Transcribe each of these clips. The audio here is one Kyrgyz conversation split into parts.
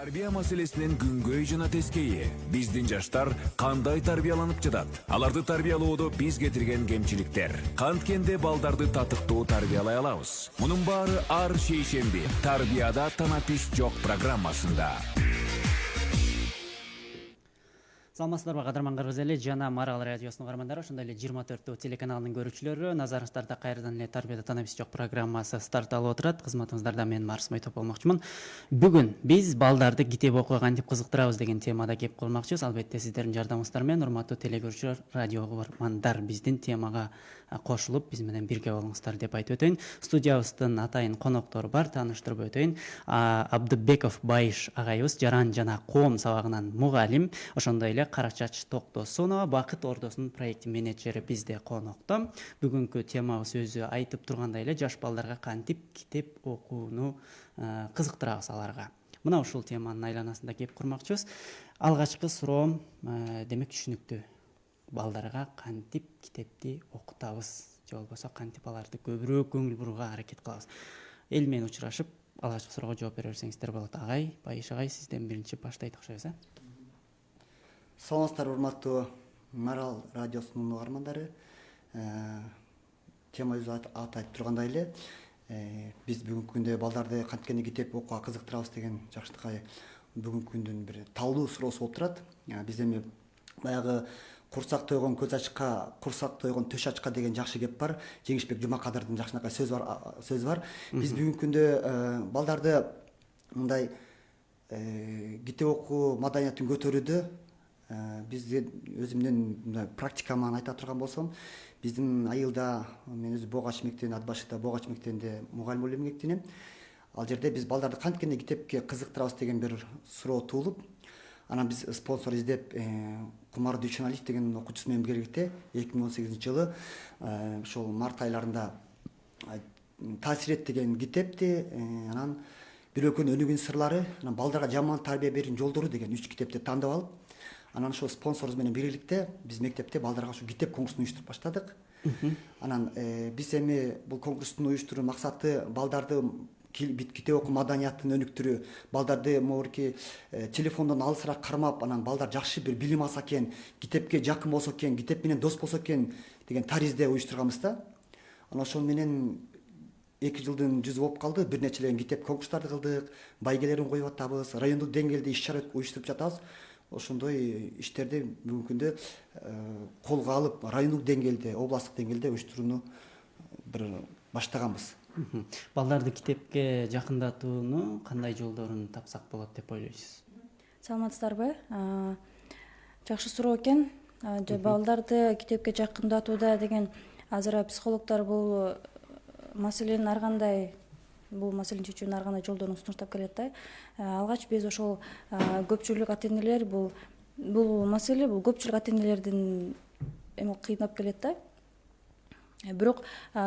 Тарбия маселесинин күнгөй жана тескейи. Биздин жаштар кандай тарбияланып жатат? Аларды тарбиялоодо биз кетирген кемчиликтер. Канткенде балдарды татыктуу тарбиялай алабыз. Мунун баары ар шейшемби Тарбияда танапиш жок программасында. Саламатсыздарбы, кадырман кыргыз эли жана Марал радиосунун каармандары, ошондой эле 24 телеканалынын көрүүчүлөрү, назарыңыздарда кайрадан эле Тарбияда танапиш жок программасы старт алып отурат. Кызматыңыздарда мен Марс Майтоп болмокчумун. Бүгүн биз балдарды китеп окууга кантип кызыктырабыз деген темада кеп калмакчыбыз. Албетте сиздердин жардамыңыздар менен урматтуу телекөрүүчүлөр, радио угармандар биздин темага кошулуп, биз менен бирге болуңуздар деп айтып өтөйүн. Студиябыздын атайын коноктору бар, тааныштырып өтөйүн. Абдыбеков Байыш агайыбыз жаран жана коом сабагынан мугалим, ошондой эле Карачач Токтосунова Бакыт Ордосунун проект менеджери бизде конокто. Бүгүнкү темабыз өзү айтып тургандай эле жаш балдарга кантип китеп окууну кызыктырабыз аларга. Мына ушул теманын айланасында кеп курмакчыбыз. Алгачкы суроом демек түшүнүктүү. Балдарга кантип китепти окутабыз, же болбосо кантип аларды көбүрөөк көңүл бурууга аракет кылабыз. Эл менен учурашып, алгачкы суроого жооп бере берсеңиздер болот. Агай, Байыш агай, сизден биринчи баштайт окшойбуз, Саламатсыздар, урматтуу Марал радиосунун угармандары. Тема өзү айтып тургандай эле, биз бүгүнкү күндө балдарды канткенде китеп окууга кызыктырабыз деген жакшынакай бүгүнкү күндүн бир талдуу суроосу болуп турат. Биз эми баягы курсак тойгон көз ачка, курсак тойгон төш ачка деген жакшы кеп бар. Жеңишбек Жумакадырдын жакшынакай сөзү бар. Биз бүгүнкү күндө балдарды мындай китеп окуу маданиятын көтөрүүдө бизде өзүмдүн практикаман айта турган болсом, биздин айылда мен өзү Богач мектебинде, ат башыда Богач мектебинде мугалим болуп эмгектенем. Ал жерде биз балдарды канткенде китепке кызыктырабыз деген бир суроо туулуп, анан биз спонсор издеп Кумар Дүйшөналиев деген окуучусу менен биргеликте 2018-жылы ошол март айларында таасир эт деген китепти, анан бир өлкөнүн өнүгүүнүн сырлары, анан балдарга жаман тарбия берүүнүн жолдору деген 3 китепти тандап алып, анан ошол спонсорубуз менен биргеликте биз мектепте балдарга ушу китеп конкурсун уюштуруп баштадык. Анан биз эми бул конкурстун уюштуруу максаты балдарды китеп окуу маданиятын өнүктүрүү, балдарды могуки телефондон алысыраак кармап, анан балдар жакшы бир билим алса экен, китепке жакын болсо экен, китеп менен дос болсо экен деген таризде уюштурганбыз да. Анан ошол менен 2 жылдын жүзү болуп калды. Бир нечелеген китеп конкурстарды кылдык, байгелерин коюп атабыз, райондук деңгээлде иш-чара уюштуруп жатабыз. Ошондой иштерди бүгүнкү күндө колго алып, райондук деңгээлде, областтык деңгээлде уюштурууну бир баштаганбыз. Балдарды китепке жакындатууну кандай жолдорун тапсак болот деп ойлойсуз? Саламатсыздарбы? Жакшы суроо экен. Балдарды китепке жакындатууда деген азыр психологдор бул маселенин ар кандай чечүүнүн ар кандай жолдорун сунуштап келет да. Алгач биз ошол көпчүлүк ата-энелер бул маселе көпчүлүк ата-энелердин кыйнап келет да. Бирок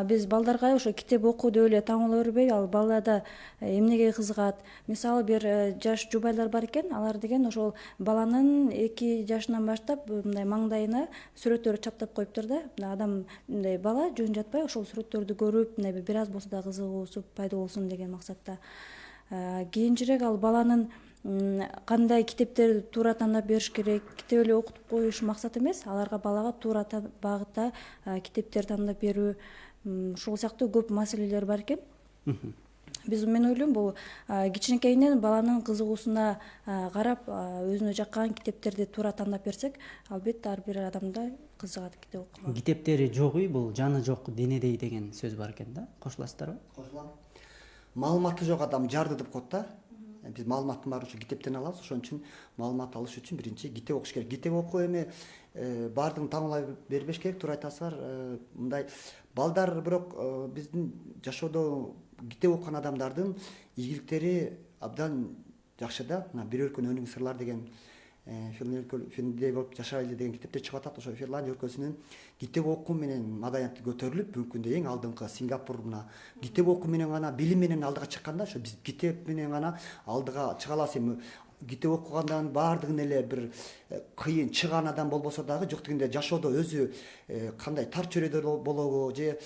биз балдарга ошо китеп окуу деп эле таңуулай бербей, ал балада эмнеге кызыгат. Мисалы бир жаш жубайлар бар экен, алар деген ошол баланын 2 жашынан баштап мындай маңдайына сүрөттөрдү чаптап коюптур да. Адам мындай бала жөн жатпай ошол сүрөттөрдү көрүп, мындай бир аз болсо да кызыгуусу пайда болсун деген максатта. Кийинчерээк ал баланын кандай китептерди туура тандап бериш керек, китеп эле окутуп коюш максат эмес, аларга балага туура багытта китептер тандап берүү, ушул сыяктуу көп маселелер бар экен. Мен ойлойм, бул кичинекейинен баланын кызыгуусуна карап, өзүнө жаккан китептерди туура тандап берсек, албетте ар бир адамда кызыгат китеп окууга. Китептери жогуй, бул жаны жок денедей деген сөз бар экен да. Кошуласыздарбы? Кошулам. Маалыматы жок адам жарды деп коет да. Биз маалыматтын баарын ушу китептен алабыз. Ошон үчүн маалымат алыш үчүн биринчи китеп окуш керек. Китеп окуу эми баардыгын таңуулай бербеш керек, туура айтасыздар. Мындай балдар бирок биздин жашоодо китеп окуган адамдардын ийгиликтери абдан жакшы да. Бир өлкөнүн өнүгүүнүн сырлары деген Финляндия болуп жашайлы деген китепте чыгып атат. Ошо Финляндия өлкөсүнүн китеп окуу менен маданияты көтөрүлүп, бүгүнкү күндө эң алдыңкы Сингапур мына китеп окуу менен гана, билим менен алдыга чыкканда, ошо биз китеп менен гана алдыга чыга алабыз. Эми китеп окугандан баардыгын эле бир кыйын чыгаан адам болбосо дагы жок дегенде жашоодо өзү кандай тар чөйрөдө болобу же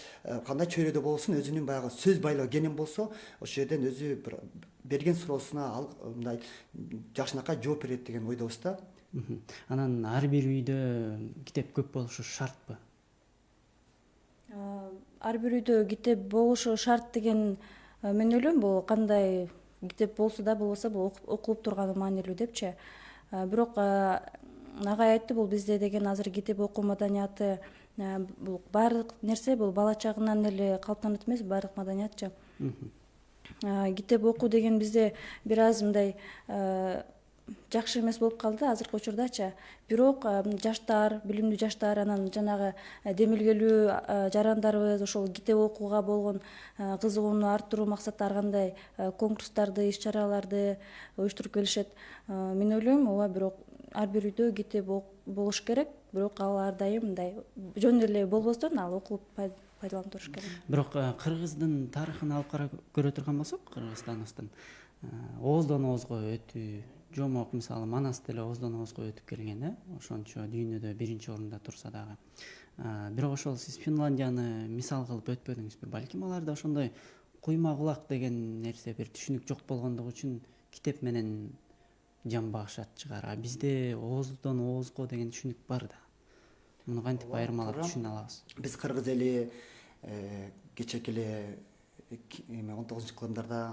кандай чөйрөдө болсун өзүнүн баягы сөз байлыгы кенен болсо ошол жерден өзү бир берген суроосуна мындай жакшынакай жооп берет деген ойдобуз да. Анан ар бир үйдө китеп көп болушу шартпы? Ар бир үйдө китеп болушу шарт деген мен ойлойм бул кандай китеп болсо да болбосо бул окулуп турганы маанилүү депчи. Бирок агай айтты, бул бизде деген азыр китеп окуу маданияты, бул баардык нерсе бул бала чагынан эле калыптанат эмес, баардык маданиятчы. Китеп окуу деген бизде бир аз мындай жакшы эмес болуп калды азыркы учурдачы. Бирок жаштар, билимдүү жаштар, анан жанагы демилгелүү жарандарыбыз ошол китеп окууга болгон кызыгууну арттыруу максатта ар кандай конкурстарды, иш чараларды уюштуруп келишет. Мен ойлойм, ооба, бирок ар бир үйдө китеп болуш керек, бирок ал ар дайым мындай жөн эле болбостон ал окулуп пайдаланып туруш керек. Бирок Кыргыздын тарыхын алып карап көрө турган болсок, Кыргызстандын ооздон оозго өтүү, жомок мисалы Манас деле ооздон оозго өтүп келген, ошончо дүйнөдө биринчи орунда турса дагы. Бирок ошол сиз Финляндияны мисал кылып өтпөдүңүзбү? Балким аларда ошондой куйма кулак деген нерсе, бир түшүнүк жок болгондугу үчүн китеп менен жамбашат чыгар. А бизде ооздон оозго деген түшүнүк бар да. Муну кантип айырмалап түшүнө алабыз? Биз кыргыз эли кечээки эле 19-кылымдарда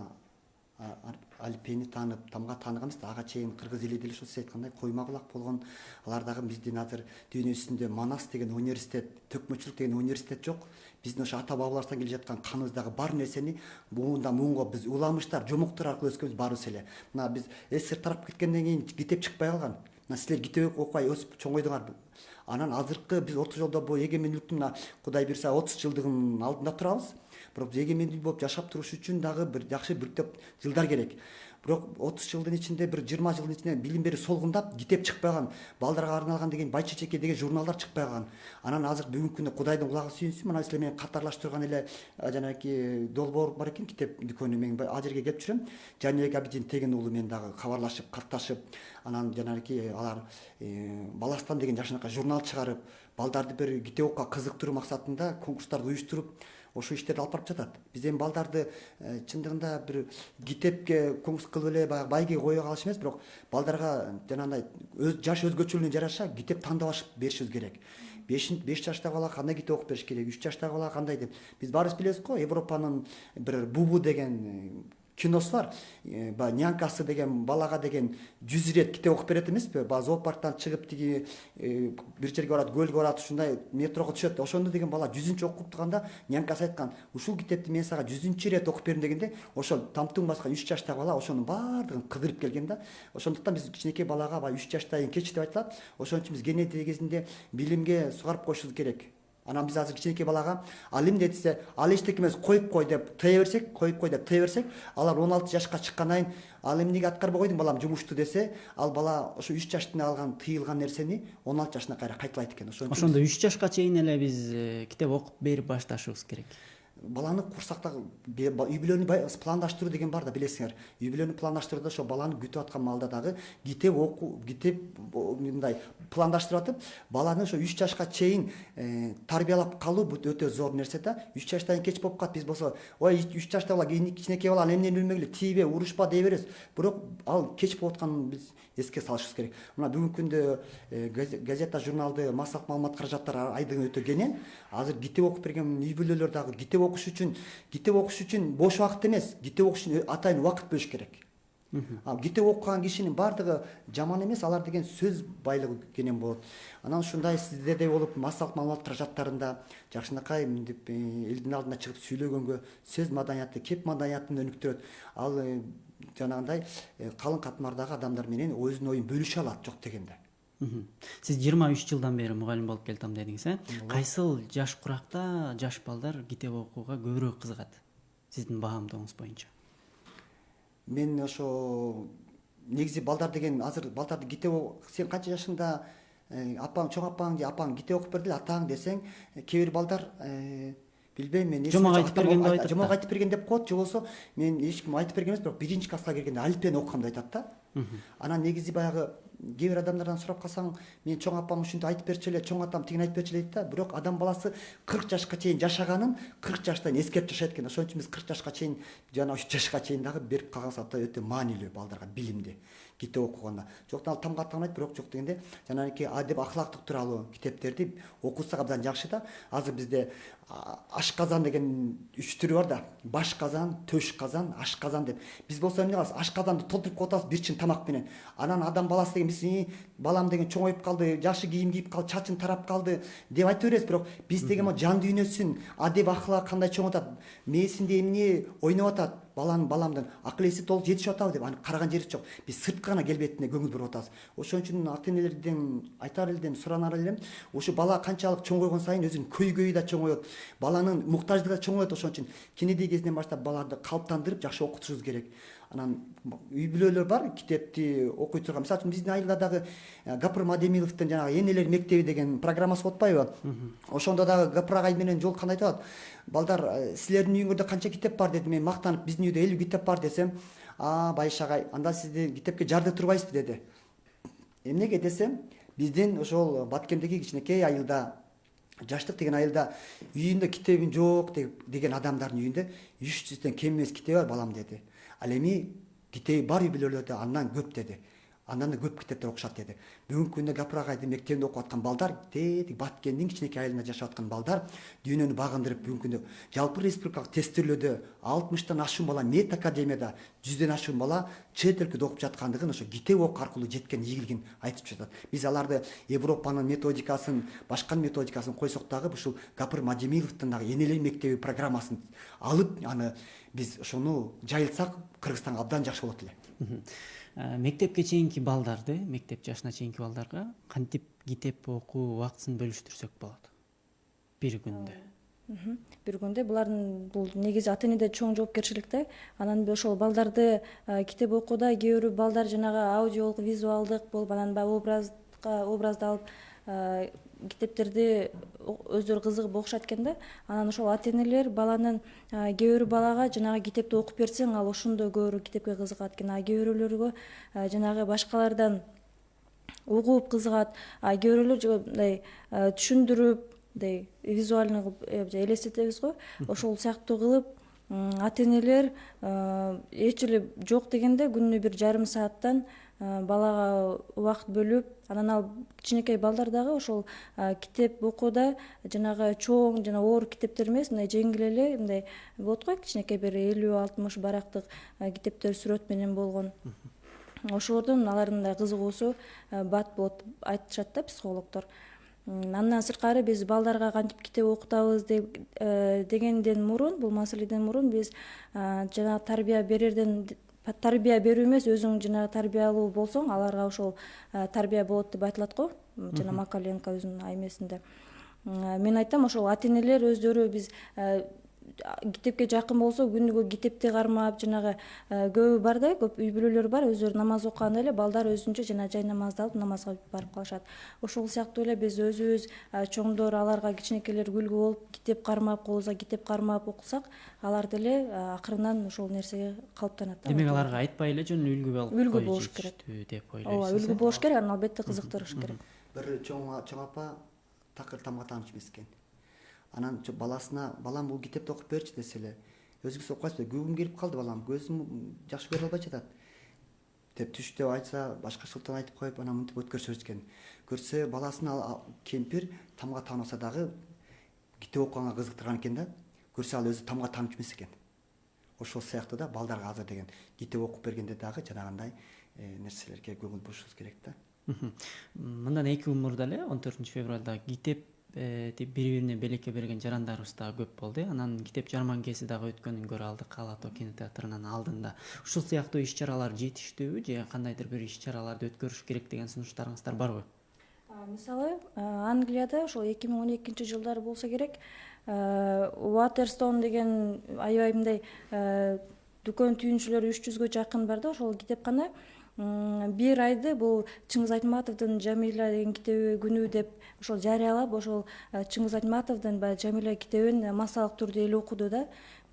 алипени таанып, тамга тааныганбыз да. Ага чейин кыргыз эли деле ошо сиз айткандай койма кулак болгон. Алар дагы биздин азыр дүйнө үстүндө Манас деген университет, төкмөчүлүк деген университет жок. Биздин ошо ата бабалардан келе жаткан каныбыздагы бар нерсени буундан муунга биз уламыштар, жомоктор аркылуу өскөнбүз баарыбыз эле. Мына биз СССР тарап кеткенден кийин китеп чыкпай калган. Мына силер китеп окубай өсүп чоңойдуңар. Анан азыркы биз 30 жолдо бул эгемендүүлүктүн мына Кудай буйрса 30 жылдыгынын алдында турабыз. Бирок эгемендүү болуп жашап туруш үчүн дагы бир жакшы бир топ жылдар керек. Бирок 30 жылдын ичинде бир 20 жылдын ичинде билим берүү солгундап, китеп чыкпай калган, балдарга арналган деген Байчечеке деген журналдар чыкпай калган. Анан азыр бүгүнкү күндө Кудайдын кулагы сүйүнсүн, мына силер менен катарлаштырган эле жанагы долбоор бар экен, китеп дүкөнү. Мен ал жерге келип жүрөм. Жаныбек Абидин Теген уулу менен дагы кабарлашып, катташып, анан жанагы алар Баластан деген жакшынакай журнал чыгарып, балдарды бир китеп окууга кызыктыруу максатында конкурстарды уюштуруп, ошо иштерди алып барып жатат. Биз эми балдарды чындыгында бир китепке конкурс кылып эле баягы байге кое калыш эмес, бирок балдарга жанагындай жаш өзгөчөлүгүнө жараша китеп тандап беришибиз керек. 5 жаштагы бала кандай китеп окуп бериш керек, 3 жаштагы бала кандай деп. Биз баарыбыз билебиз го, Европанын бир Бубу деген киносу бар. Нянкасы деген балага деген 100 ирет китеп окуп берет эмеспи? Зоопарктан чыгып тиги бир жерге барат, көлгө барат, ушундай метрого түшөт. Ошондо деген бала 100-чү окуп турганда нянкасы айткан, ушул китепти мен сага 100-чү ирет окуп бердим дегенде, ошол тамтың баскан 3 жаштагы бала ошонун баардыгын кыдырып келген да. Ошондуктан биз кичинекей балага 3 жаштан кийин кеч деп айтылат. Ошон үчүн биз генетика кезинде билимге сугарып коюшубуз керек. Анан биз азыр кичинекей балага ал эмне десе, ал эчтеке эмес, коюп кой деп тыя берсек, коюп кой деп тыя берсек, алар 16 жашка чыккандан кийин ал эмнеге аткарбай койдуң балам жумушту десе, ал бала ошо 3 жаштан алган тыйылган нерсени 16 жашына кайра кайталайт экен. Ошондо 3 жашка чейин эле биз китеп окуп берип башташыбыз керек. Баланы курсакта үй бүлөнү пландаштыруу деген бар да, билесиңер. Үй бүлөнү пландаштырууда ошо баланы күтүп аткан маалда дагы китеп окуу, китеп мындай пландаштырып атып, баланы ошо 3 жашка чейин тарбиялап калуу бул өтө зор нерсе да. 3 жаштан кеч болуп калат. Биз болсо, ой 3 жашта бала, кичинекей бала эмнени билмегиле, тийбе, урушпа дей беребиз. Бирок ал кеч болуп атканын биз эске салышыбыз керек. Мына бүгүнкү күндө газета, журналды, массалык маалымат каражаттары айдыгы өтө кенен. Азыр китеп окуп берген үй бүлөлөр дагы китеп окуш үчүн бош убакыт эмес, китеп окуш үчүн атайын убакыт бөлүш керек. Китеп окуган кишинин баардыгы жаман эмес, алар деген сөз байлыгы кенен болот. Анан ушундай сиздердей болуп массалык маалымат каражаттарында жакшынакай мынтип элдин алдына чыгып сүйлөгөнгө сөз маданияты, кеп маданиятын өнүктүрөт. Ал жанагындай калың катмардагы адамдар менен өзүнүн оюн бөлүшө алат, жок дегенде. Сиз 23 жылдан бери мугалим болуп келдим дедиңиз, Кайсыл жаш куракта жаш балдар китеп окууга көбүрөөк кызыгат? Сиздин баамдооңуз боюнча. Мен ошо негизи балдар деген азыр балдарды китеп сен канча жашыңда апаң, чоң апаң же апаң китеп окуп берди эле атаң десең, кээ бир балдар билбейм, мен жомок айтып берген деп айтат. Жомок айтып берген деп коет, же болбосо мен эч ким айтып берген эмес, бирок 1-класска келгенде алифбени окугам деп айтат да. Анан негизи баягы кээ бир адамдардан сурап калсаң, мен чоң апам ушинтип айтып берчү эле, чоң атам тигин айтып берчү эле дейт да. Бирок адам баласы 40 жашка чейин жашаганын 40 жаштан эскерип жашайт экен. Ошон үчүн биз 40 жашка чейин жана 3 жашка чейин дагы берип калган саатта өтө маанилүү балдарга билимди китеп окуганда. Жок, ал тамга атамайт, бирок жок дегенде жанагы адеп ахлактык тууралуу китептерди окусак абдан жакшы да. Азыр бизде ашказан деген 3 түрү бар да. Баш казан, төш казан, ашказан деп. Биз болсо эмне кылабыз? Ашказанды толтуруп коюп атабыз бир чин тамак менен. Анан адам баласы деген биз балам деген чоңоюп калды, жакшы кийим кийип калды, чачын тарап калды деп айтып беребиз, бирок биз деген жан дүйнөсүн, адеп ахлак кандай чоң атат, мээсинде эмне ойноп атат, баламдын акыл эси толук жетишип атабы деп аны караган жерибиз жок. Биз сырткы гана келбетине көңүл буруп атабыз. Ошон үчүн ата энелерден айтар элем, суранар элем, ушу бала канчалык чоңойгон сайын өзүнүн көйгөйү да чоңоет, баланын муктаждыгы да чоңоет. Ошон үчүн кенедей кезинен баштап баларды калыптандырып жакшы окутушубуз керек. Анан үй бүлөлөр бар, китепти окуй турган. Мисалы үчүн биздин айылда дагы Гапыр Мадемиловдун жанагы энелер мектеби деген программасы болуп атпайбы? Ошондо дагы Гапыр агай менен жолукканда айтып атат: балдар, силердин үйүңөрдө канча китеп бар деди. Мен мактанып, биздин үйдө 50 китеп бар десем, байыш агай, анда сизди китепке жарды турбайсызбы деди. Эмнеге десем, биздин ошол Баткемдеги кичинекей айылда, Жаштык деген айылда үйүндө китебин жок деген адамдардын үйүндө 300дөн кем эмес китеби бар балам деди. Ал эми китеби бар үй бүлөлөрдө андан көп деди. Андан да көп китептер окушат деди. Бүгүнкү күндө Гапыр агайдын мектебинде окуп аткан балдар, Баткендин кичинекей айылында жашап аткан балдар дүйнөнү багындырып бүгүнкү күндө жалпы республикалык тестирлөөдө 60тан ашуун бала Мед академияда, 100дөн ашуун бала чет өлкөдө окуп жаткандыгын ошо китеп окуу аркылуу жеткен ийгилигин айтып жатат. Биз аларды Европанын методикасын, башка методикасын койсок дагы ушул Гапыр Мадемиловдун дагы энелер мектеби программасын алып, аны биз ошону жайылтсак Кыргызстанга абдан жакшы болот эле. Мектепке чейинки балдарды, мектеп жашына чейинки балдарга кантип китеп окуу убактысын бөлүштүрсөк болот бир күндө? Бир күндө булардын бул негизи ата энеде чоң жоопкерчилик да. Анан ошол балдарды китеп окууда кээ бир балдар жанагы аудиолук, визуалдык болуп, анан баягы образды алып китептерди өздөрү кызыгып окушат экен да. Анан ошол ата энелер баланын кээ бир балага жанагы китепти окуп берсең, ал ошондо көбүрөөк китепке кызыгат экен. Кээ бирөөлөргө жанагы башкалардан угуп кызыгат. Кээ бирөөлөр мындай түшүндүрүп, мындай визуальный кылып элестетебиз го. Ошол сыяктуу кылып ата энелер эч эле жок дегенде күнүнө 1,5 сааттан балага убакыт бөлүп, анан ал кичинекей балдар дагы ошол китеп окууда жанагы чоң жана оор китептер эмес, мындай жеңил эле, мындай болот го, кичинекей бир 50-60 барактык китептер сүрөт менен болгон. Ошолордон алардын мындай кызыгуусу бат болот айтышат да психологдор. Андан сырткары биз балдарга кантип китеп окутабыз дегенден мурун, бул маселеден мурун биз жана тарбия берүү эмес, өзүң жанагы тарбиялуу болсоң, аларга ошол тарбия болот деп айтылат го, жана Макаленко өзүнүн аймесинде. Мен айтам, ошол ата энелер өздөрү биз китепке жакын болсо күнүгө китепти кармап, жанагы көбү бар да, көп үй бүлөлөр бар, өздөрү намаз окуганда эле балдар өзүнчө жана жай намазды алып намазга барып калышат. Ошол сыяктуу эле биз өзүбүз чоңдор аларга кичинекейлер күлгү болуп китеп кармап, колубузга китеп кармап окусак, алар деле акырынан ошол нерсеге калыптанат. Демек аларга айтпай эле жөн үлгү болуш керек деп ойлойсуз. Ооба, үлгү болуш керек, анан албетте кызыктырыш керек. Бир чоң апа такыр тамга таанычу эмес экен. Анан баласына, балам бул китепти окуп берчи десе эле, өзүңүз окуйсузбу? Күгүм келип калды балам, көзүм жакшы көрө албай жатат деп түш деп айтса, башкачылыктан айтып коюп, анан мынтип өткөрүшөт экен. Көрсө баласына кемпир тамга тааныбаса дагы китеп окуганга кызыктырган экен да. Көрсө ал өзү тамга таанычу эмес экен. Ошол сыяктуу да балдарга азыр деген китеп окуп бергенде дагы жанагындай нерселерге көңүл бурушубуз керек да. Мындан 2 күн мурда эле 14 февралда китеп бири-бирине белекке берген жарандарыбыз дагы көп болду. Анан китеп жарманкеси дагы өткөнүн көрө алдык Ала Тоо кинотеатрынын алдында. Ушул сыяктуу иш-чаралар жетиштүүбү же кандайдыр бир иш-чараларды өткөрүш керек деген сунуштарыңыздар барбы? Мисалы, Англияда ошол 2012-жылдары болсо керек, Waterstone деген аябай мындай дүкөн түйүнчүлөрү 300гө жакын бар да, ошол китепкана бир айды бул Чыңгыз Айтматовдун Жамиля деген китеби күнү деп ошол жарыялап, ошол Чыңгыз Айтматовдун баягы Жамиля китебин массалык түрдө эл окуду да.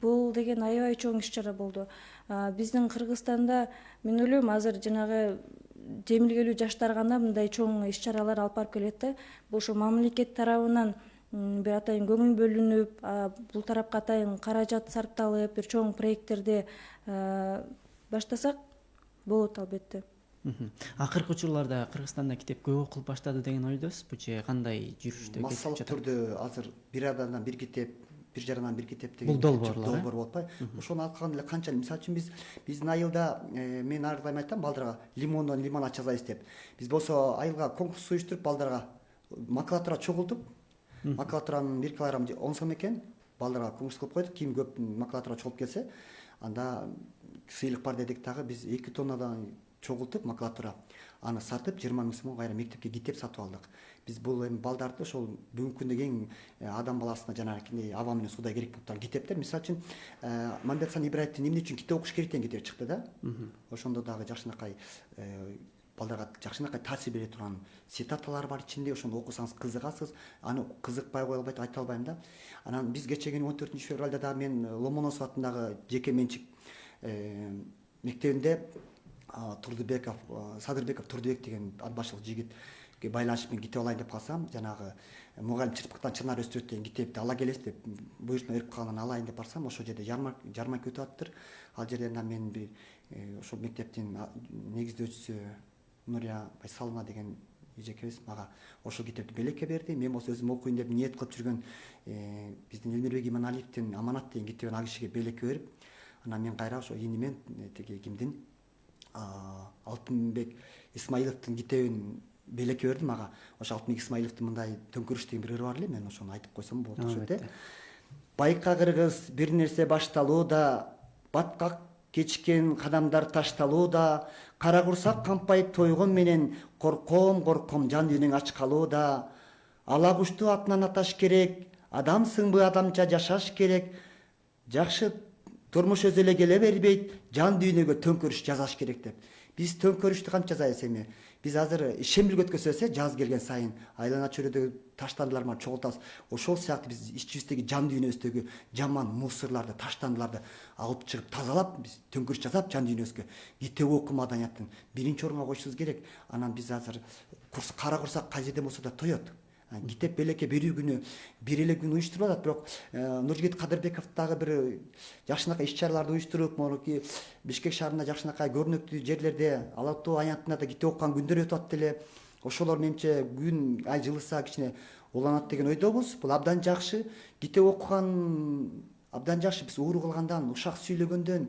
бул деген аябай чоң иш чара болду. Биздин Кыргызстанда мен ойлойм азыр жанагы демилгелүү жаштар гана мындай чоң иш чаралар алып барып келет да. Бул ошо мамлекет тарабынан бир атайын көңүл бөлүнүп, бул тарапка атайын каражат сарпталып, бир чоң проекттерди баштасак болот албетте. Акыркы учурларда Кыргызстанда китеп көп окулуп баштады деген ойдосузбу же кандай жүрүштө массалык түрдө азыр бир адамдан бир китеп, бир жарымдан бир китеп деген Бул долбоорлор, долбоор болуп атпайбы? Ошону алкан эле канча, мисалы үчүн биздин айылда мен ар дайым айтам балдарга лимондон лимонад жасайбыз деп. Биз болсо айылга конкурс уюштуруп балдарга макулатура чогултуп, макулатуранын 1 килограмм 10 сом экен, балдарга конкурс кылып койдук. Ким көп макулатура чогултуп келсе, анда сыйлык бар дедик дагы. Биз 2 тоннадан чогултуп макулатура аны сатып 20 000 сомго кайра мектепке китеп сатып алдык. Биз бул эми балдарды ошол бүгүнкү күндө эң адам баласына жанагы аба менен суудай керек болуп турган китептер. Мисалы үчүн Мамбетхан Ибраевдин эмне үчүн китеп окуш керек деген китеби чыкты да. Ошондо дагы жакшынакай балдарга жакшынакай таасир бере турган цитаталар бар ичинде. Ошону окусаңыз кызыгасыз. Аны кызыкпай кое албайт, айта албайм да. Анан биз кечеги 14 февралда дагы мен Ломоносов атындагы жеке менчик мектебинде Турдубеков, Садырбеков Турдубек деген ат башылык жигитке байланышып мен китеп алайын деп калсам, жанагы мугалим чырпыктан чынар өстүрөт деген китепти ала келесиз деп буйртма берип калган, алайын деп барсам, ошол жерде жарманка өтүп атыптыр. Ал жерден мен ошол мектептин негиздөөчүсү Нурия Байсаловна деген эжекебиз мага ошол китепти белекке берди. Мен болсо өзүм окуйн деп ниет кылып жүргөн биздин Элмирбек Иманалиевдин Аманат деген китебин ал кишиге белекке берип, анан мен кайра ошо инимен тиги кимдин Алтынбек Исмаиловдун китебин белекке бердим ага. Ошо Алтынбек Исмаиловдун мындай төңкөрүш деген бир ыры бар эле, мен ошону айтып койсом болот окшойт э. Байка кыргыз бир нерсе башталууда, баткак кечкен кадамдар ташталууда, кара курсак кампайып тойгон менен корком жан дүйнөң ач калууда. Ала кушту атынан аташ керек, адамсыңбы адамча жашаш керек. Жакшы турмуш өзү эле келе бербейт, жан дүйнөгө төңкөрүш жасаш керек деп. Биз төңкөрүштү канча жасайбыз эми? Биз азыр ишембилге өткөзсө жаз келген сайын айлана чөйрөдөгү таштандылар менен чогултабыз. Ошол сыяктуу биз ичибиздеги жан дүйнөбүздөгү жаман мусорларды, таштандыларды алып чыгып тазалап, биз төңкөрүш жасап жан дүйнөбүзгө китеп окуу маданиятын биринчи орунга коюшубуз керек. Анан биз азыр кара курсак кай жерден болсо да тоет. Китеп белекке берүү күнү бир эле күн уюштурулат, бирок Нуржигит Кадырбеков дагы бир жакшынакай иш чараларды уюштуруп, монуки Бишкек шаарында жакшынакай көрүнүктүү жерлерде, Ала Тоо аянтында да китеп окуган күндөр өтүп атты эле. Ошолор менимче күн ай жылыса кичине уланат деген ойдобуз. Бул абдан жакшы. Китеп окуган абдан жакшы. Биз ууру кылгандан, ушак сүйлөгөндөн,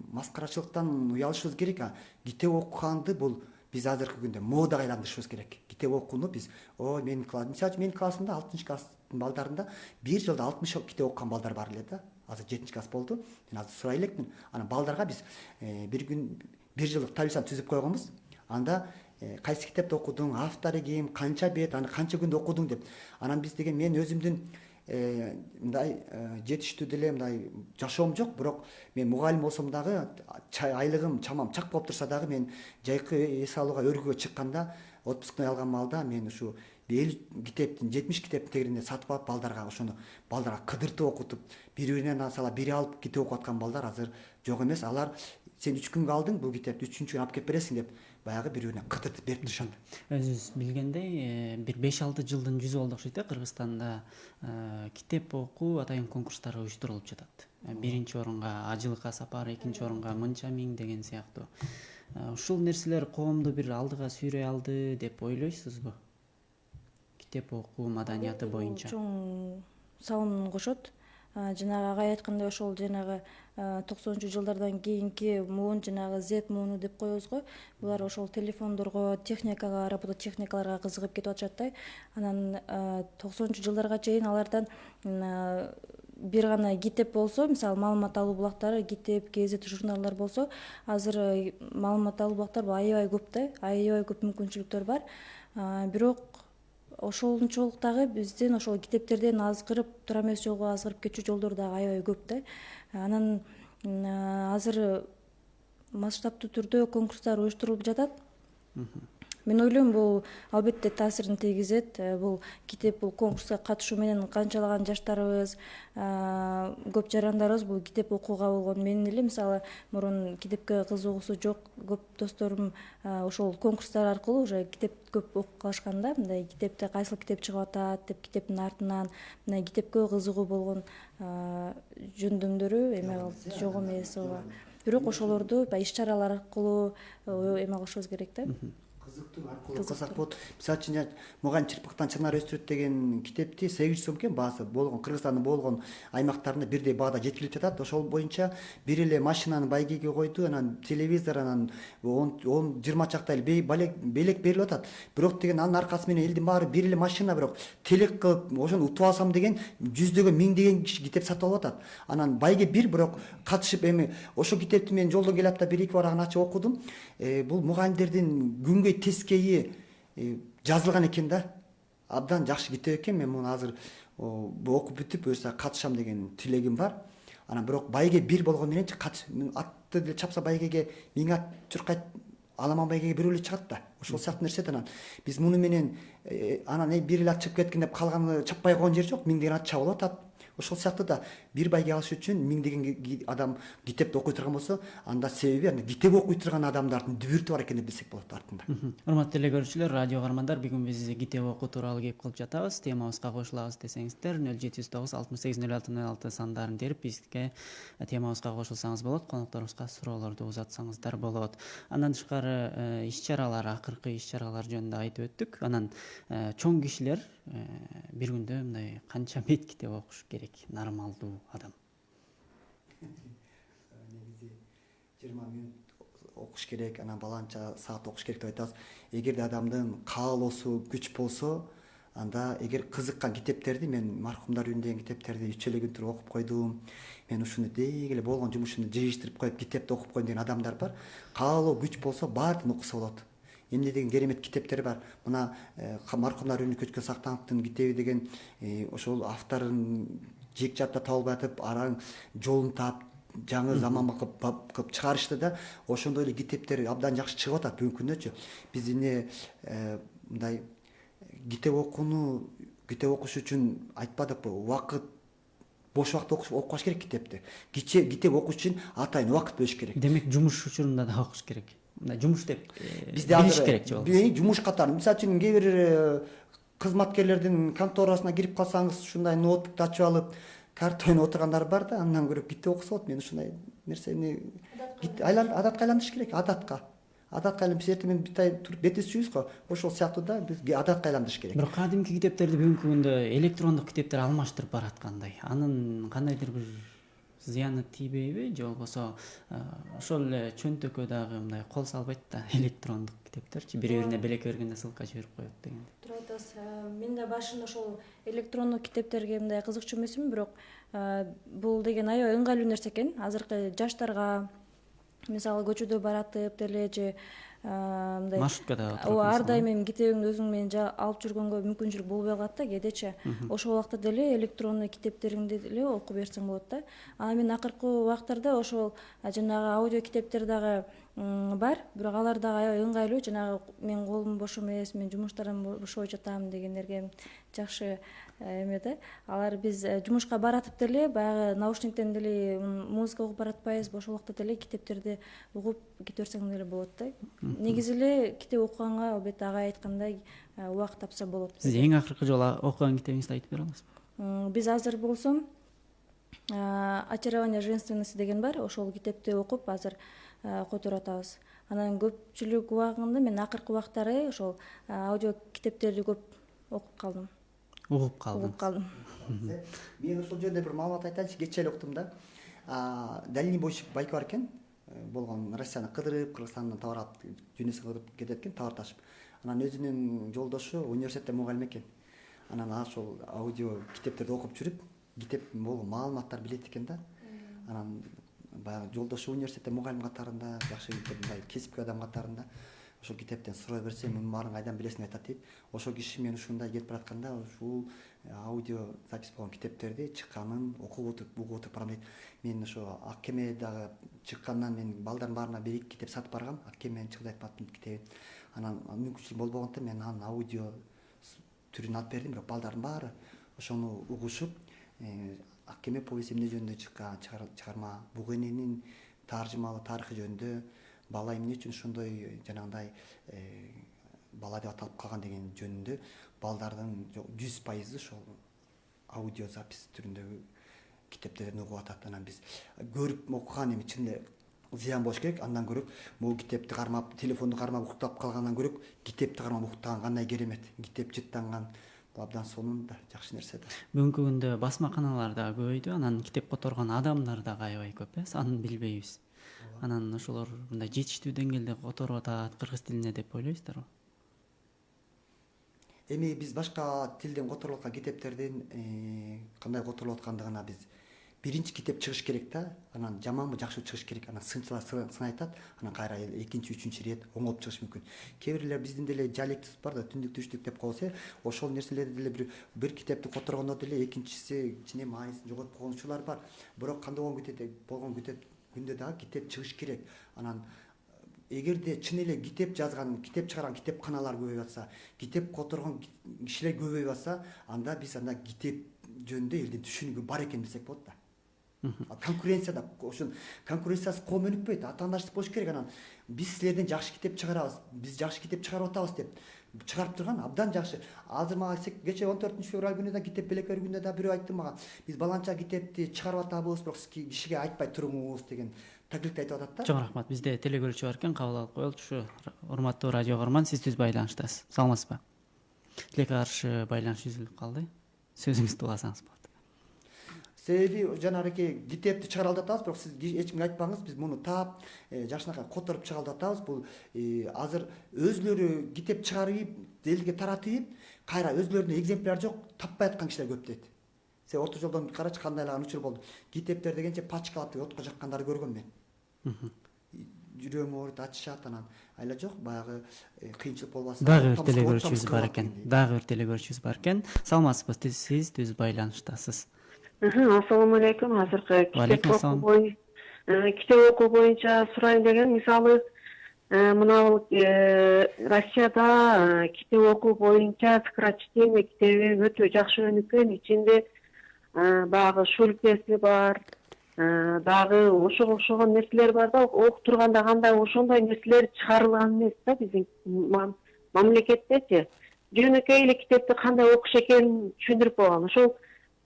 маскарачылыктан уялышыбыз керек. Китеп окуганды бул биз азыркы күндө модага айландырышыбыз керек. Китеп окууну биз менин класс, мисалы менин классымда 6 класстын балдарында бир жылда 60 китеп окуган балдар бар эле да. Азыр 7 класс болду. Мен азыр сурай элекмин. Анан балдарга биз бир жылдык таблицаны түзүп койгонбуз. Анда кайсы китепти окудуң, автору ким, канча бет, аны канча күндө окудуң деп. Анан биз деген мен өзүмдүн мындай жетиштүү деле мындай жашоом жок, бирок мен мугалим болсом дагы айлыгым чамам чак болуп турса дагы мен жайкы эс алууга өргүгө чыкканда отпускный алган маалда мен ушу 50 китептин 70 китептин тегеринде сатып алып балдарга ошону балдарга кыдыртып окутуп, бири-биринен асала бири алып китеп окуп аткан балдар азыр жок эмес. Алар сен 3 күнгө алдың бул китепти, 3-үncү күнү алып келип бересиң деп баягы бири-бирине кыдыртып берип турушат. Өзүңүз билгендей, бир 5-6 жылдын жүзү болду окшойт. Кыргызстанда китеп окуу атайын конкурстары уюштурулуп жатат. Биринчи орунга Ажылыкка сапар, экинчи орунга Мынча миң деген сыяктуу. Ушул нерселер коомду бир алдыга сүйрөй алды деп ойлойсузбу? Китеп окуу маданияты боюнча. Чоң салымын кошот. Жанагы агай айткандай ошол жанагы 90 жылдардан кийинки муун, жанагы Z мууну деп коебуз го. Булар ошол телефондорго, техникага, робототехникаларга кызыгып кетип атышат да. Анан 90 жылдарга чейин алардан бир гана китеп болсо, мисалы маалымат алуу булактары, китеп, гезит, журналдар болсо, азыр маалымат алуу булактар аябай көп да, аябай көп мүмкүнчүлүктөр бар. Бирок ошончолук дагы биздин ошол китептерден азгырып тура эмес жолго азгырып кетчү жолдор дагы аябай көп да. Анан азыр масштабтуу түрдө конкурстар уюштурулуп жатат. мен ойлойм бул албетте таасирин тийгизет. Бул китеп, бул конкурска катышуу менен канчалаган жаштарыбыз, көп жарандарыбыз бул китеп окууга болгон, менин эле мисалы мурун китепке кызыгуусу жок көп досторум ошол конкурстар аркылуу уже китеп көп окуп калышкан да, мындай китепте кайсыл китеп чыгып атат деп китептин артынан мындай китепке кызыгуу болгон жөндөмдөрү эме жок эмес. ооба. Бирок ошолорду иш чаралар аркылуу эме кылышыбыз керек да. Кызыктуу аркылуу кылсак болот. Мисалы үчүн мугайим чырпыктан чынар өстүрөт деген китепти 800 сом экен баасы, болгон Кыргызстандын болгон аймактарында бирдей баада жеткилип жатат. Ошол боюнча бир эле машинаны байгеге койду, анан телевизор, анан 10-20 чакта эле белек берилип атат. Бирок деген анын аркасы менен элдин баары бир эле машина, бирок телек кылып ошону утуп алсам деген жүздөгөн миңдеген киши китеп сатып алып атат. Анан байге бир, бирок катышып эми ошол китепти мен жолдо келатта 1-2 барагын ачып окудум. Бул мугалимдердин күнгөй тескейи жазылган экен да. Абдан жакшы китеп экен. Мен муну азыр окуп бүтүп буюрса катышам деген тилегим бар. Анан бирок байге бир болгон менен атты деле чапса байгеге 1000 ат чуркайт, аламан байгеге бирөө эле чыгат да. Ошол сыяктуу нерсе да. Анан биз муну менен анан бир эле ат чыгып кеткен деп калганы чаппай койгон жери жок. Миңдеген ат чабылып атат. Ошол сыяктуу да бир байге алыш үчүн миңдеген адам китепти окуй турган болсо, анда себеби анда китеп окуй турган адамдардын дүбүртү бар экен деп билсек болот артында. Урматтуу теле көрүүчүлөр, радио каармандар, бүгүн биз китеп окуу тууралуу кеп кылып жатабыз. Темабызга кошулабыз десеңиздер 0709 68 06 06 сандарын терип бизге темабызга кошулсаңыз болот, конокторубузга суроолорду узатсаңыздар болот. Андан тышкары иш чаралар, акыркы иш чаралар жөнүндө айтып өттүк. Анан чоң кишилер бир күндө мындай канча бет китеп окуш керек нормалдуу адам? Негизи 20 мүнөт окуш керек, анан баланча саат окуш керек деп айтабыз. Эгерде адамдын каалоосу күч болсо, анда эгер кызыккан китептерди, мен мархумдар үйүндө деген китептерди 3 эле күн туруп окуп койдум. Мен ушуну деги эле болгон жумушумду жыйыштырып коюп китепти окуп коеюн деген адамдар бар. Каалоо күч болсо баарын окуса болот. Эмне деген керемет китептер бар. Мына мархумдар үйүнө көчкөн Сактановдун китеби деген ошол авторун жек жапта табылбай атып, араң жолун таап, жаңы заманга кылып чыгарышты да. Ошондой эле китептер абдан жакшы чыгып атат бүгүнкү күндө. Биз эмне мындай китеп окуш үчүн айтпадыкпы, убакыт бош убакытта окуш керек китепти. Китеп окуш үчүн атайын убакыт бөлүш керек. Демек, жумуш учурунда да окуш керек. Мындай жумуш деп бизде билиш керек же болбосо. Жумуш катары. Мисалы үчүн кээ бир кызматкерлердин конторасына кирип калсаңыз, ушундай ноутбукту ачып алып, карта ойноп отургандар бар да, андан көрө китеп окуса болот. Мен ушундай нерсени адатка айландырыш керек, адатка айланып, биз эртең менен туруп бет изчүбүз го. Ошол сыяктуу да биз адатка айландырыш керек. Бирок кадимки китептерди бүгүнкү күндө электрондук китептер алмаштырып бараткандай. Анын кандайдыр бир зыяны тийбейби же болбосо ошол эле чөнтөккө дагы мындай кол салбайт да электрондук китептерчи, бири-бирине белек бергенде ссылка жиберип коет деген. Туура айтасыз. Мен да башында ошол электрондук китептерге мындай кызыкчу эмесмин, бирок бул деген аябай ыңгайлуу нерсе экен. Азыркы жаштарга мисалы көчөдө баратып деле же мындай маршруткада ар дайым эми китебиңди өзүң менен алып жүргөнгө мүмкүнчүлүк болбой калат да кээдечи. Ошол убакта деле электрондуу китептериңди деле окуп берсең болот да. Анан мен акыркы убактарда ошол жанагы аудио китептер дагы бар, бирок алар дагы аябай ыңгайлуу. Жанагы мен колум бош эмес, мен жумуштардан бошой жатам дегендерге жакшы эме да. Алар биз жумушка баратып деле баягы наушниктен деле музыка угуп баратпайбызбы, ошол убакта деле китептерди угуп кете берсең деле болот да. Негизи эле китеп окуганга албетте агай айткандай убакыт тапса болот. Сиз эң акыркы жолу окуган китебиңизди айтып бере аласызбы? Биз азыр болсо «Очарование женственности» деген бар. Ошол китепти окуп азыр которуп атабыз. Анан көпчүлүк убагында мен акыркы убактары ошол аудио китептерди көп окуп калдым. Угуп калдым. Мен ошол жөнүндө бир маалымат айтайынчы. Кечээ эле уктум да. Дальнейбойщик байке бар экен. Болгон Россияны кыдырып, Кыргызстандан товар алып, жөнөсү кыдырып кетет экен, товар ташып. Анан өзүнүн жолдошу университетте мугалим экен. Анан ошол аудио китептерди окуп жүрүп, китептин болгон маалыматтар билет экен да. Анан баягы жолдошу университетте мугалим катарында, жакшы мындай кесипкөй адам катарында ошол китептен сурай берсем мунун баарын кайдан билесиң деп айтат дейт. Ошол киши мен ушундай кетип баратканда ушул аудио запись болгон китептерди чыкканын окуп отуруп угуп отуруп барам дейт. Мен ошо Ак кеме дагы чыккандан мен балдардын баарына бир эки китеп сатып баргам. Ак кеменин Чыгыз айтпаптын китебин. Анан мүмкүнчүлүк болбогондуктан мен анын аудио түрүн алып бердим, бирок балдардын баары ошону угушуп, Ак кеме повесть эмне жөнүндө чыккан чыгарма, Бугенинин таржымалуу тарыхы жөнүндө, бала эмне үчүн ошондой жанагындай бала деп аталып калган деген жөнүндө балдардын 100% ошол аудио запись түрүндөгү китептерден угуп атат. Анан биз көрүп окуган эми чын эле зыян болуш керек. Андан көрөк бул китепти кармап, телефонду кармап уктап калгандан көрөк китепти кармап уктаган кандай керемет. Китеп жыттанган бул абдан сонун да жакшы нерсе да. Бүгүнкү күндө басмаканалар да көбөйдү, анан китеп которгон адамдар да аябай көп, санын билбейбиз. Анан ошолор мындай жетиштүү деңгээлде которуп атат кыргыз тилине деп ойлойсуздарбы? Эми биз башка тилден которулуп аткан китептердин кандай которулуп аткандыгына биз биринчи китеп чыгыш керек да, анан жаманбы жакшы чыгыш керек, анан сынчылар сынайтат, анан кайра экинчи, үчүнчү ирет оңоп чыгыш мүмкүн. Кээ бирлер биздин деле диалектибиз бар да, түндүк түштүк деп коебуз, ошол нерселерди деле бир китепти которгондо деле экинчиси ичине майысын жоготуп койгончулар бар. Бирок кандай болгон күндө дагы китеп чыгыш керек. Анан эгерде чын эле китеп жазган, китеп чыгарган китепканалар көбөйүп атса, китеп которгон кишилер көбөйүп атса, анда биз китеп жөнүндө элдин түшүнүгү бар экен десек болот да. Конкуренцияда ошон конкуренциясы ком өнүкпөйт, атаандаштык болуш керек. Анан биз силерден жакшы китеп чыгарабыз, биз жакшы китеп чыгарып атабыз деп чыгарып турган абдан жакшы. Азыр мага кече 14-февраль күнү да китеп белекер күнүндө да бирөө айтты мага, биз баланча китепти чыгарып атабыз, бирок сиз кишиге айтпай туруңуз деген таклифти айтып атат да. Чоң рахмат. Бизде телегөрүүчү бар экен, кабыл алып коелучу. Урматтуу радио көрман, сиз түз байланыштасыз. Саламатсызбы? Тилекке каршы байланыш үзүлүп калды. Сөзүңүздү уласаңыз болот. Себеби жанагы китепти чыгарып атабыз, бирок сиз эч кимге айтпаңыз, биз муну таап жакшынакай которуп чыгарып атабыз. Бул азыр өзлөрү китеп чыгарып, элге таратып, кайра өзлөрүнө экземпляр жок, таппай аткан кишилер көп дейт. Сен орто жолдон карачы кандайлаган учур болду. Китептер дегенче пачкалап отко жаккандарды көргөм мен. Жүрөм ооруйт, ачышат, анан айла жок, баягы кыйынчылык болбаса. Дагы бир телегөрүүчүбүз бар экен. Саламатсызбы? Сиз түз байланыштасыз. Ассаламу алейкум. Азыркы китеп окуу боюнча сурайын деген, мисалы мына Россияда китеп окуу боюнча «Скорочтение» китеби өтө жакшы өнүккөн. Ичинде баягы шулпеси бар, дагы ошого окшогон нерселер бар да, окуп турганда кандай ошондой нерселер чыгарылган эмес да биздин мамлекеттечи. Жөнөкөй эле китепти кандай окуш экенин түшүндүрүп койгон. Ошол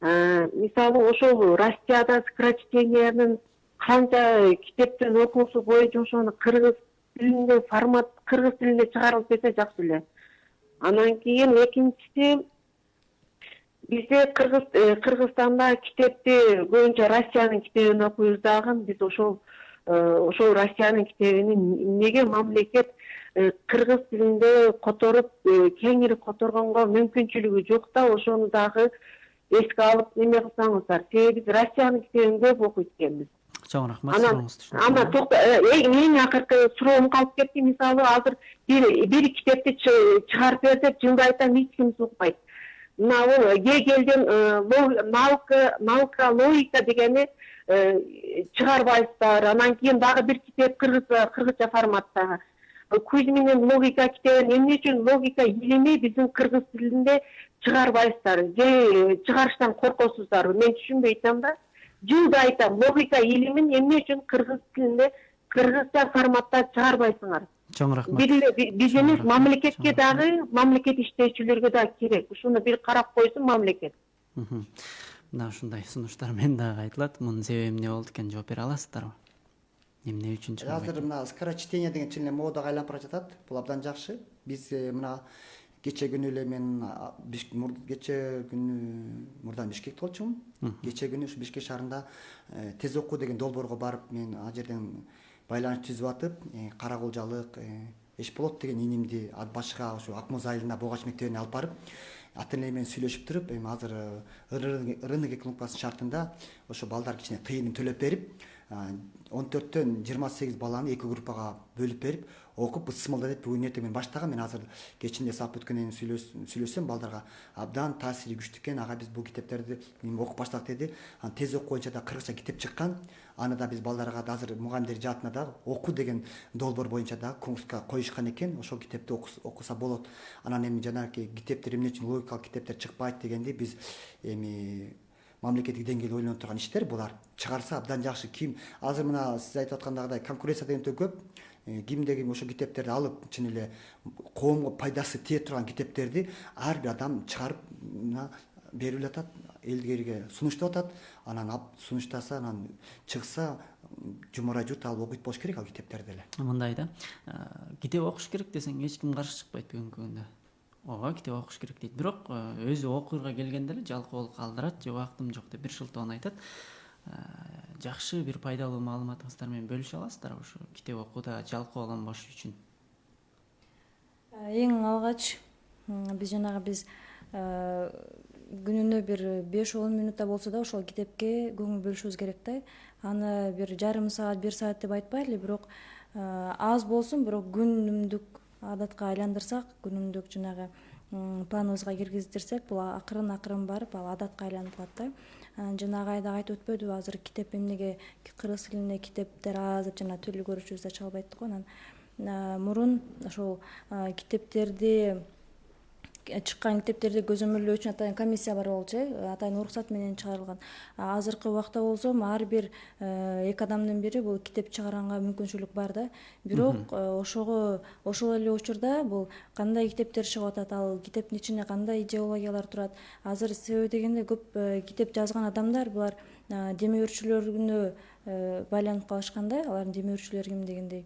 мисалы ошол Россияда «Скорочтениянын» канча китептин окуусу боюнча ошону кыргыз тилинде формат, кыргыз тилинде чыгарылып кетсе жакшы эле. Анан кийин экинчиси, бизде Кыргызстанда китепти көбүнчө Россиянын китебин окуйбуз дагы. Биз ошол Россиянын китебини эмнеге мамлекет кыргыз тилинде которуп, кеңири которгонго мүмкүнчүлүгү жок да, ошону дагы эске алып неме кылсаңыздар. Себеби биз Россиянын китебин көп окуйт экенбиз. Чоң рахмат, сурооңузду түшүндүм. Анан эң акыркы суроом калып кетти. Мисалы азыр бир китепти чыгарып бер деп жылда айтам, эч ким укпайт. Мына Гегелдин наука логика дегени чыгарбайсыздар. Анан кийин дагы бир китеп кыргызча форматтагы Кузьминин логика китебин эмне үчүн логика илими биздин кыргыз тилинде чыгарбайсыздар же чыгарыштан коркосуздарбы? Мен түшүнбөй атам да. Жылда айтам, логика илимин эмне үчүн кыргыз тилинде кыргызча форматта чыгарбайсыңар? Чоң рахмат. Биз эмес, мамлекетке дагы, мамлекет иштөөчүлөргө дагы керек. Ушуну бир карап койсун мамлекет. Мына ушундай сунуштар мен дагы айтылат. Мунун себеби эмне болду экен, жооп бере аласыздарбы? Эмне үчүн чыгарбайт? Азыр мына «Скорочтение» деген чын эле модага айланып бара жатат. Бул абдан жакшы. Биз мына кече күнү эле мен кече күнү мурдан Бишкекте болчумун. Кече күнү ушу Бишкек шаарында тез окуу деген долбоорго барып, мен ал жерден байланыш түзүп атып, Каракулжалык Эшполот деген инимди ат башка ушу Акмоз айылына Богач мектебине алып барып, ата эне менен сүйлөшүп туруп, эми азыр рынок экономикасынын шартында ошо балдар кичине тыйынын төлөп берип, 14-төн 28 баланы 2 группага бөлүп берип окуп ысмалда деп бүгүн эртең мен баштагам. Мен азыр кечинде саап өткөндөн сүйлөшсөм балдарга абдан таасири күчтүү экен. Ага биз бул китептерди окуп баштадык деди. Анан тез окуу боюнча да кыргызча китеп чыккан. Аны да биз балдарга да азыр мугалимдер жаатына да окуу деген долбоор боюнча да конкурска коюшкан экен. Ошол китепти окуса болот. Анан эми жанагы китептер эмне үчүн логикалык китептер чыкпайт дегенди биз эми мамлекеттик деңгээлде ойлонуп турган иштер булар. Чыгарса абдан жакшы. Ким азыр мына сиз айтып аткандагыдай конкуренция деген өтө көп. Кимдеги ошо китептерди алып чын эле коомго пайдасы тие турган китептерди ар бир адам чыгарып берип атат, элге сунуштап атат. Анан сунуштаса, анан чыкса жумурай журт алып окуйт болуш керек ал китептерди эле. Мындай да, китеп окуш керек десең эч ким каршы чыкпайт бүгүнкү күндө. Ооба, китеп окуш керек дейт. Бирок өзү окуурга келгенде эле жалкоо калдырат, же убактым жок деп бир шылтоон айтат. Жакшы бир пайдалуу маалыматыңыздар менен бөлүшө аласыздар ушу китеп окууда жалкоолонбош үчүн? Эң алгач биз күнүнө бир 5-10 мүнөттө болсо да ошол китепке көңүл бөлүшүбүз керек да. Аны бир жарым саат, 1 саат деп айтпайлы, бирок аз болсун, бирок күнүмдүк адатка айландырсак, күнүмдүк жанагы планыбызга киргиздирсек, бул акырын барып ал адатка айланып калат да. Жанагы айда айтып өтпөдүбү, азыр китеп эмнеге кыргыз тилинде китептер аз деп жана төлөй көрүүчүбүз да чалбайт го. Анан мурун ошол китептерди чыккан китептерди көзөмөлдөө үчүн атайын комиссия бар болчу, атайын уруксат менен чыгарылган. Азыркы убакта болсо ар бир 2 адамдын бири бул китеп чыгарганга мүмкүнчүлүк бар да. Бирок ошол эле учурда бул кандай китептер чыгып атат, ал китептин ичинде кандай идеологиялар турат. Азыр себеби дегенде көп китеп жазган адамдар булар демеушүлөрүнө байланып калышкан да. Алардын демеушүлөрү ким дегендей.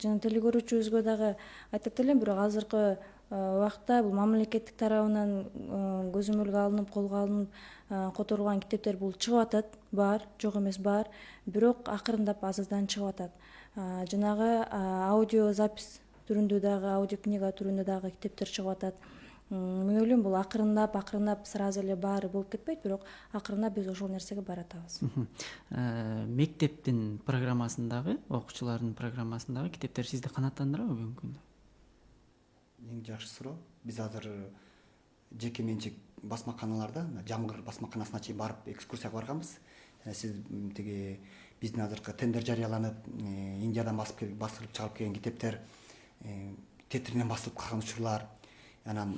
Жана теле көрүүчүбүзгө дагы айтат элем, бирок азыркы убакта бул мамлекеттик тарабынан көзөмөлгө алынып, колго алынып которулган китептер бул чыгып атат, бар, жок эмес бар, бирок акырындап азырдан чыгып атат. Жанагы аудио запись түрүндө дагы, аудио книга түрүндө дагы китептер чыгып атат. Мен ойлойм, бул акырындап сразу эле баары болуп кетпейт, бирок акырындап биз ошол нерсеге баратабыз. Мектептин программасындагы, окуучулардын программасындагы китептер сизди канааттандырабы бүгүнкү күндө? Эң жакшы суроо. Биз азыр жеке менчик басмаканаларда, Жамгыр басмаканасына чейин барып экскурсияга барганбыз. Сиз тиги биздин азыркы тендер жарыяланып, Индиядан басылып чыгарып келген китептер тетиринен басылып калган учурлар, анан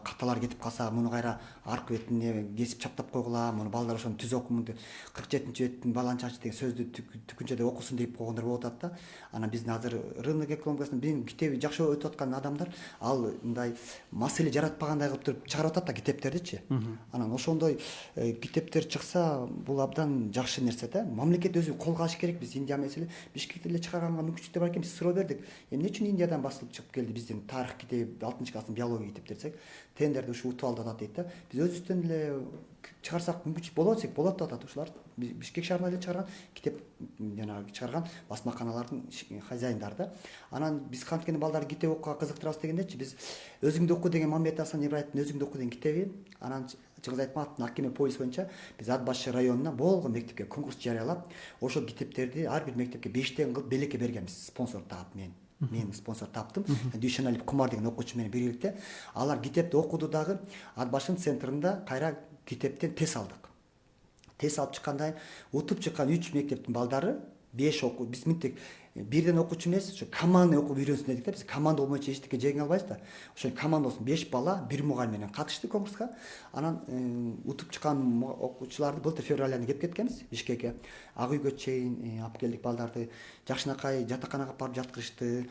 каталар кетип калса, муну кайра аркы бетине кесип чаптап койгула, муну балдар ошону түз окумун 47-беттин баланчачы деген сөздү түкүнчөдө окусун деп койгондор болуп атат да. Анан биздин азыр рынок экономикасынын китеби жакшы өтүп аткан адамдар ал мындай маселе жаратпагандай кылып туруп чыгарып атат да китептердичи. Анан ошондой китептер чыкса, бул абдан жакшы нерсе да. Мамлекет өзү колго алыш керек. Биз Индия маселе Бишкекте эле чыгарганга мүмкүнчүлүктөр бар экен. Биз суроо бердик. Эмне үчүн Индиядан басылып чыгып келди биздин тарых китеби, 6-класстын биология китеп десек, тендерди ушу утуп алды дейт да. Биз өзүбүздөн эле чыгарсак мүмкүнчүлүк болот десек болот деп атат. Ушулар Бишкек шаарында эле чыгарган китеп, жанагы чыгарган басмаканалардын хозяиндары да. Анан биз канткени балдарды китеп окууга кызыктырабыз дегендечи, биз Өзүңдү оку деген Мамбет Асан Ибраевдин Өзүңдү оку деген китеби, анан Чыңгыз Айтматовдун Акеме повесть боюнча биз Ат башы районуна болгон мектепке конкурс жарыялап, ошол китептерди ар бир мектепке 5тен кылып белекке бергенбиз. Спонсор таап мен спонсор таптым. Дүйшөналип Кумар деген окуучу менен биргеликте алар китепти окуду дагы. Ат башынын центринде кайра китептен тест алдык. Тест алып чыкканда утуп чыккан 3 мектептин балдары 5 окуу, биз мынтип бирден окуучу эмес, ошо команда окуп үйрөнсүн дедик да. Биз команда болмойчу эчтеке жеңе албайбыз да. Ошо команда болсун, 5 бала бир мугалим менен катышты конкурска. Анан утуп чыккан окуучуларды былтыр февраль айында кеп кеткенбиз Бишкекке. Ак үйгө чейин алып келдик балдарды. Жакшынакай жатаканага барып жаткырышты.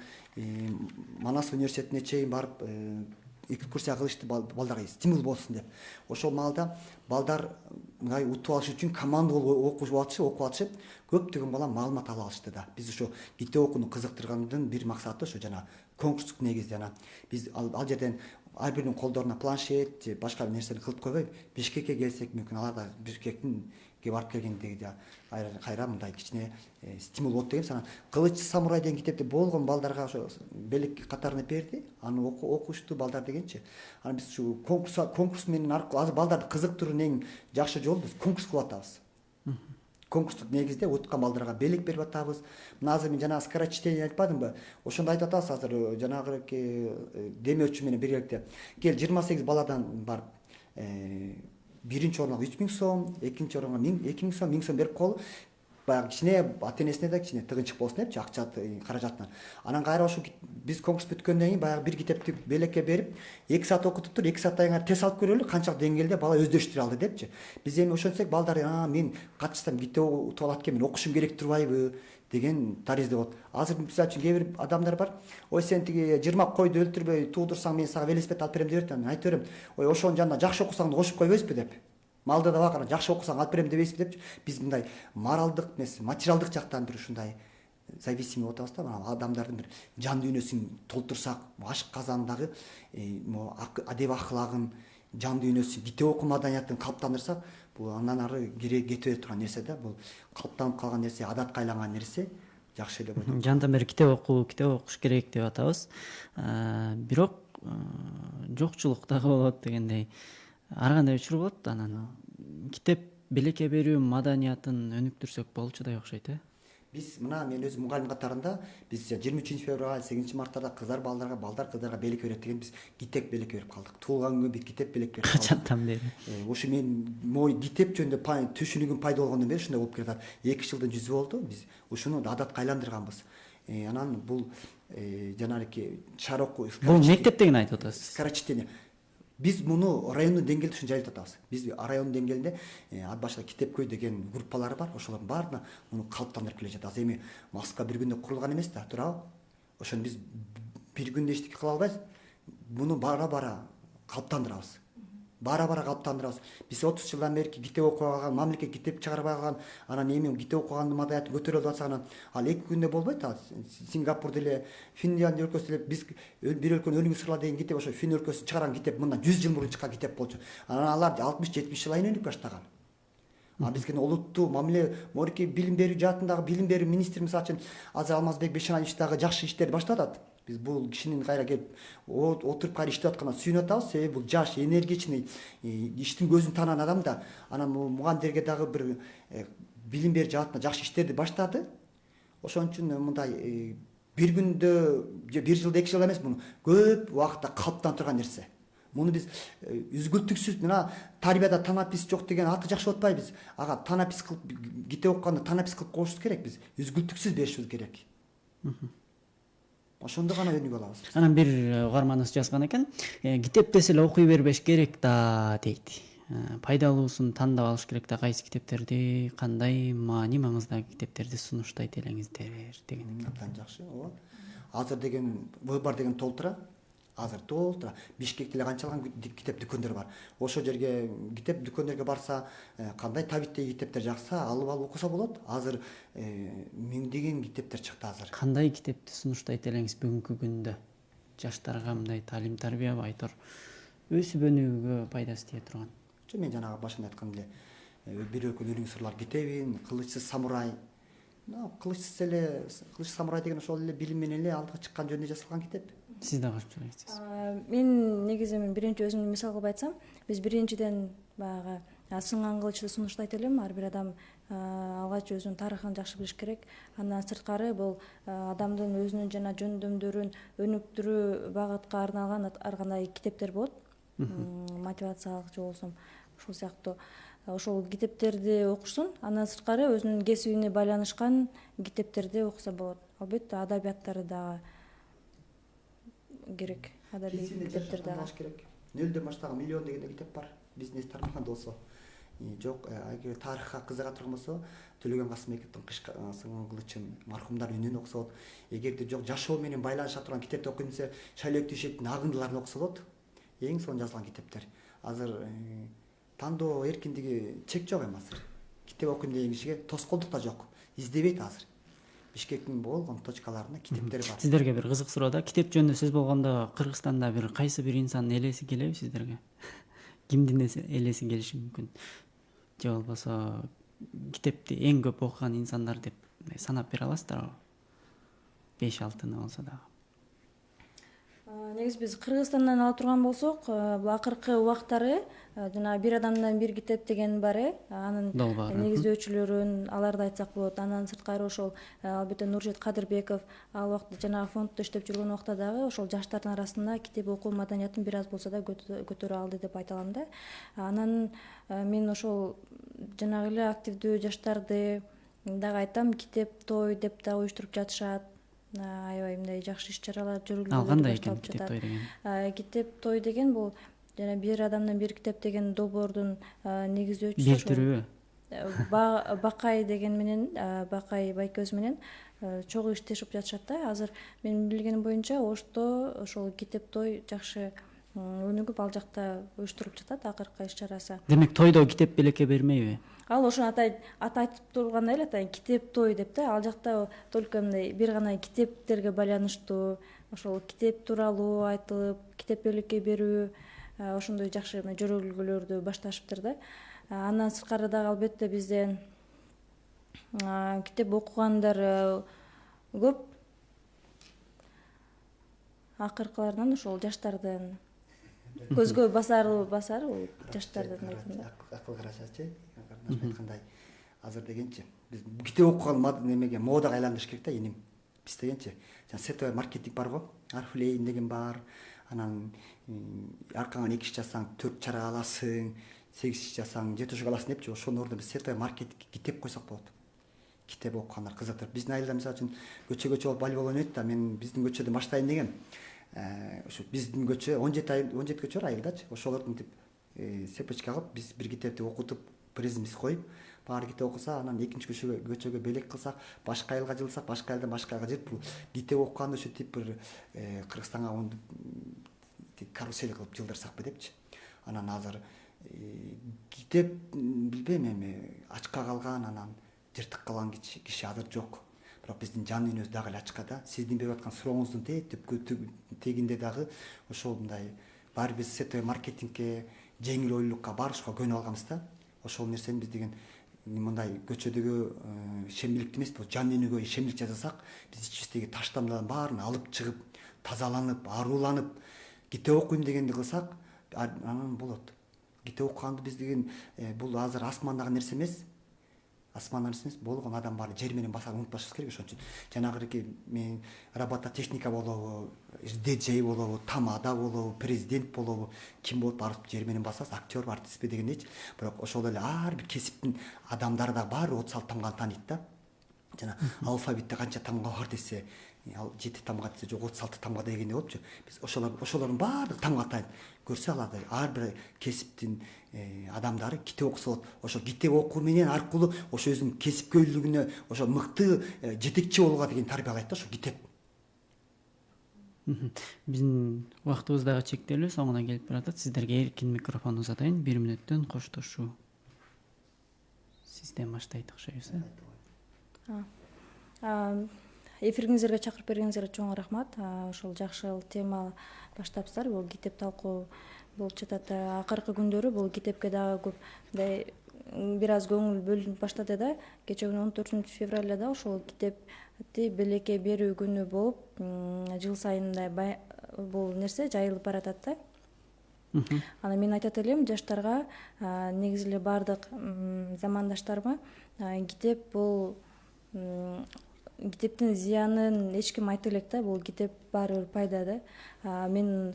Манас университетине чейин барып экскурсия кылышты, балдарга стимул болсун деп. Ошол маалда балдар мындай утуп алыш үчүн команда болуп окуп атышып, көптөгөн бала маалымат ала алышты да. Биз ошо китеп окууну кызыктыргандын бир максаты ошо жана конкурстук негизде анан биз ал жерден ар биринин колдоруна планшет же башка нерсени кылып койбой, Бишкекке келсек мүмкүн алар да Бишкектин барып келгендеги кайра мындай кичине стимул болот дегенбиз. Анан Кылыч самурай деген китепти болгон балдарга ошо белек катарына берди, аны окушту балдар дегенчи. Анан биз ушу конкурс менен аркылуу азыр балдарды кызыктыруунун эң жакшы жолу биз конкурс кылып атабыз. конкурстук негизде уткан балдарга белек берип атабыз. Мына азыр мен жанагы скорочтение айтпадымбы? Ошондо айтып атабыз азыр жанагы демөөрчү менен биргеликте. Кел 28 баладан барып биринчи орунга 3000 сом, экинчи орунга 2000 сом, 1000 сом берип коелу. Баягы кичине ата-энесине да кичине тыгынчык болсун депчи, акча каражатынан. Анан кайра ошо биз конкурс бүткөндөн кийин баягы бир китепти белекке берип, 2 саат окутуп туруп, 2 сааттан кийин тест алып көрөлү, канчалык деңгээлде бала өздөштүрө алды депчи. Биз эми ошентсек балдар, мен катышсам китеп утуп алат экен, мен окушум керек турбайбы деген таризде болот. Азыр мисалы үчүн кээ бир адамдар бар. Ой, сен тиги 20 койду өлтүрбөй туудурсаң, мен сага велосипед алып берем деп атам. Айтып берем. Ой, ошонун жанына жакшы окусаң кошуп койбойсузбу деп. Малды да бак, жакшы окусаң алып берем дебейсизби депчи. Биз мындай моралдык эмес, материалдык жактан бир ушундай зависимый болуп атабыз да. Мына адамдардын бир жан дүйнөсүн толтурсак, ашык казандагы адеп аклагын, жан дүйнөсүн, китеп окуу маданиятын калыптандырсак, бул андан ары кетпей турган нерсе да. Бул калыптанып калган нерсе, адатка айланган нерсе жакшы эле болот. Жандан бери китеп окуш керек деп атабыз. Бирок жокчулук дагы болот дегендей. Ар кандай учур болот. Анан китеп белекке берүү маданиятын өнүктүрсөк болчудай окшойт, Биз мына мен өзүм мугалим катарында биз 23 февраль, 8 марттарда кыздар кыздарга белек берет деген биз китеп белек берип калдык. Туулган күнгө бир китеп белек берип калдык. Качандан бери? Ошо мен мой китеп жөнүндө түшүнүгүм пайда болгондон бери ушундай болуп келатат. 2 жылдын жүзү болду. Биз ушуну адатка айландырганбыз. Анан бул жанагы шаар окуу. Бул мектеп деген айтып атасыз. Скорочтение. Биз муну райондун деңгээлде ушун жайылтып атабыз. Биз райондун деңгээлинде ат башында китеп көй деген группалар бар. Ошолордун баарына муну калыптандырып келе жатабыз. Эми Москва бир күндө курулган эмес да, туурабы? Ошону биз бир күндө эчтеке кыла албайбыз. Муну бара-бара калыптандырабыз. Бара-бара калыптандырабыз. Биз 30 жылдан бери китеп окуп алган, мамлекет китеп чыгарбай калган, анан эми китеп окугандын маданиятын көтөрүп атсак, анан ал 2 күндө болбойт. Сингапур деле, Финляндия өлкөсү деле биз бир өлкөнүн өлүмү сырлар деген китеп, ошо Фин өлкөсү чыгарган китеп мындан 100 жыл мурун чыккан китеп болчу. Анан алар 60-70 жыл айын өнүгүп баштаган. Бизге олуттуу мамиле, морки билим берүү жаатындагы билим берүү министри мисалы үчүн азыр Алмазбек Бешенаевич дагы жакшы иштерди баштап атат. Биз бул кишинин кайра келип отуруп кайра иштеп атканына сүйүнүп атабыз. Себеби бул жаш, энергичный, иштин көзүн таанан адам да. Анан бул мугалимдерге дагы бир билим берүү жаатында жакшы иштерди баштады. Ошон үчүн мындай бир күндө же бир жылда 2 жыл эмес, муну көп убакытта калыптандырган нерсе. Муну биз үзгүлтүксүз мына тарбияда танапис жок деген аты жакшы болуп атпайбы биз. Ага танапис кылып китеп окуганда танапис кылып коюшубуз керек, биз үзгүлтүксүз беришибиз керек. Ошондо гана өнүгө алабыз. Анан бир угарманыбыз жазган экен, китеп десе эле окуй бербеш керек да дейт. Пайдалуусун тандап алыш керек да, кайсы китептерди, кандай маани маңыздагы китептерди сунуштайт элеңиздер деген. Абдан жакшы, ооба. Азыр деген выбор деген толтура. Азыр толтура. Бишкекте эле канчалган китеп дүкөндөр бар. Ошол жерге китеп дүкөндөргө барса, кандай табиттеги китептер жакса, алып окуса болот. Азыр миңдеген китептер чыкты азыр. Кандай китепти сунуштайт элеңиз бүгүнкү күндө? Жаштарга мындай талим тарбиябы айтор өсүп өнүгүүгө пайдасы тие турган. Мен жанагы башында айткан эле бир өлкөнүн өлүң сырлар китебин, Кылычсыз самурай. Кылычсыз эле, Кылычсыз самурай деген ошол эле билим менен эле алдыга чыккан жөнүндө жазылган китеп. Сиз да кошуп жүрөсүз. Мен негизи биринчи өзүмдү мисал кылып айтсам, биз биринчиден баягы сынган кылычты сунуштайт элем. Ар бир адам алгач өзүнүн тарыхын жакшы билиш керек. Андан сырткары бул адамдын өзүнүн жана жөндөмдөрүн өнүктүрүү багытка арналган ар кандай китептер болот. Мотивациялык же болбосо ушул сыяктуу ошол китептерди окушсун. Андан сырткары өзүнүн кесибине байланышкан китептерди окуса болот. Албетте адабияттары дагы керек. Адабий китептер дагы керек. Нөлдөн баштаган миллион деген китеп бар. Бизнес тармагында болсо. Жок, эгер тарыхка кызыга турган болсо, Төлөгөн Касымбековдун Сынган кылычын мархумдар үнүн окуса болот. Эгерде жок, жашоо менен байланыша турган китепти окуйм десе, Шайлек Түйшектин Агындыларын окуса болот. Эң сонун жазылган китептер. Азыр тандоо эркиндиги чек жок эми азыр. Китеп окуйм деген кишиге тоскоолдук да жок. Издебейт азыр. Бишкектин болгон точкаларында китептер бар. Сиздерге бир кызык суроо да. Китеп жөнүндө сөз болгондо Кыргызстанда бир кайсы бир инсандын элеси келеби сиздерге? Кимдин элеси келиши мүмкүн? Же болбосо китепти эң көп окуган инсандар деп санап бере аласыздарбы? 5-6 болсо дагы. Негизи биз Кыргызстандан ала турган болсок, бул акыркы убактары жанагы бир адамдан бир китеп деген бар, анын Долбоор. негиздөөчүлөрүн аларды айтсак болот. Андан сырткары ошол албетте Нуржет Кадырбеков ал убакта жанагы фонддо иштеп жүргөн убакта дагы ошол жаштардын арасында китеп окуу маданиятын бир аз болсо да көтөрө алды деп айта алам да. Анан мен ошол жанагы эле активдүү жаштарды дагы айтам, китеп той деп да уюштуруп жатышат. Аябай мындай жакшы иш-чаралар жүргүзүлүп Ал кандай экен башталып китеп жатат. той деген? Китеп той деген бул жана бир адамдан бир китеп деген долбоордун негиздөөчүсү Бир түрүбү? Бакай деген менен Бакай байкөз менен чогуу иштешип жатышат да. Азыр менин билгеним боюнча Ошто ошол китеп той жакшы өнүгүп ал жакта уюштуруп жатат акыркы иш-чарасы. Демек тойдо китеп белекке бермейби? Ал ошону ат айтып тургандай эле атайын китеп той деп да. Ал жакта только мындай бир гана китептерге байланыштуу, ошол китеп тууралуу айтылып, китеп белекке берүү ошондой жакшы жөрөлгөлөрдү башташыптыр да. Андан сырткары дагы албетте бизде китеп окугандар көп. Акыркыларынан ошол жаштардын көзгө басары бул жаштардын айтымында. Акыл карашачы айткандай азыр дегенчи биз китеп окуган немеге модага айландырыш керек да энем. Биз дегенчи жана сетевой маркетинг бар го, Арфлейн деген бар. Анан аркаңан 2 иш жасаң 4 чара аласың, 8 иш жасаң 7 иш аласың депчи. Ошонун ордуна биз сетевой маркетинг китеп койсок болот. Китеп окугандар кызыктырып. Биздин айылда мисалы үчүн көчө болуп волейбол ойнойт да. Мен биздин көчөдө баштайын дегем. Ошо биздин көчө 17 көчө бар айылдачы. Ошолордун цепочка кылып биз бир китепти окутуп, призмиз коюп, баары китеп окуса, анан экинчи көчөгө белек кылсак, башка айылга жылсак, башка айылдан башка айылга жүрүп, бул китеп окуганды ошо тип бир Кыргызстанга карусель кылып жылдырсакпы депчи. Анан азыр китеп билбейм эми ачка калган, анан жыртык калган киши азыр жок. Бирок биздин жан дүйнөбүз дагы эле ачкада. Сиздин берип аткан сурооңуздун тегинде дагы ошол мындай баары биз сетевой маркетингке, жеңил ойлуулукка барышка көнүп алганбыз да. Ошол нерсени биз деген мындай көчөдөгү шембиликти эмес, бул жан дүйнөгө шембилик жасасак, биз ичибиздеги таштамдардын баарын алып чыгып, тазаланып, арууланып, китеп окуйм дегенди кылсак, анан болот. Китеп окуганды биз деген бул азыр асмандагы нерсе эмес. Асмандагы нерсе эмес, болгон адам баары жер менен басарын унутпашыбыз керек. Ошон үчүн жанагы мен робототехника болобу, DJ болобу, тамада болобу, президент болобу, ким болуп барып жер менен басасыз, актер, артистпи дегендейчи. Бирок ошол эле ар бир кесиптин адамдары да баары 36 тамганы тааныйт да. Жана алфавитте канча тамга бар десе, ал 7 тамга десе, жок 36 тамга дегенде болупчу. Биз ошолордун баардык тамга тааныйт. Көрсө алады ар бир кесиптин адамдары китеп окуса болот. Ошо китеп окуу менен аркылуу ошо өзүнүн кесипкөйлүгүнө, ошо мыкты жетекчи болууга деген тарбиялайт да ошо китеп. Биздин убактыбыз дагы чектелүү, соңуна келип баратат. Сиздерге эркин микрофон узатайын. 1 мүнөттөн коштошуу. Сизден баштайт окшойбуз. Эфириңиздерге чакырып бергениңизге чоң рахмат. Ошол жакшы тема баштапсыздар. Бул китеп талкуу болуп жатат. Акыркы күндөрү бул китепке дагы көп мындай бир аз көңүл бөлүнүп баштады да. Кечээ күнү 14 февралда да ошол китепти белекке берүү күнү болуп, жыл сайын мындай бул нерсе жайылып баратат да. Анан мен айтат элем жаштарга, негизи эле баардык замандаштарыма, китеп бул китептин зыянын эч ким айта элек да. Бул китеп баары бир пайда да. Мен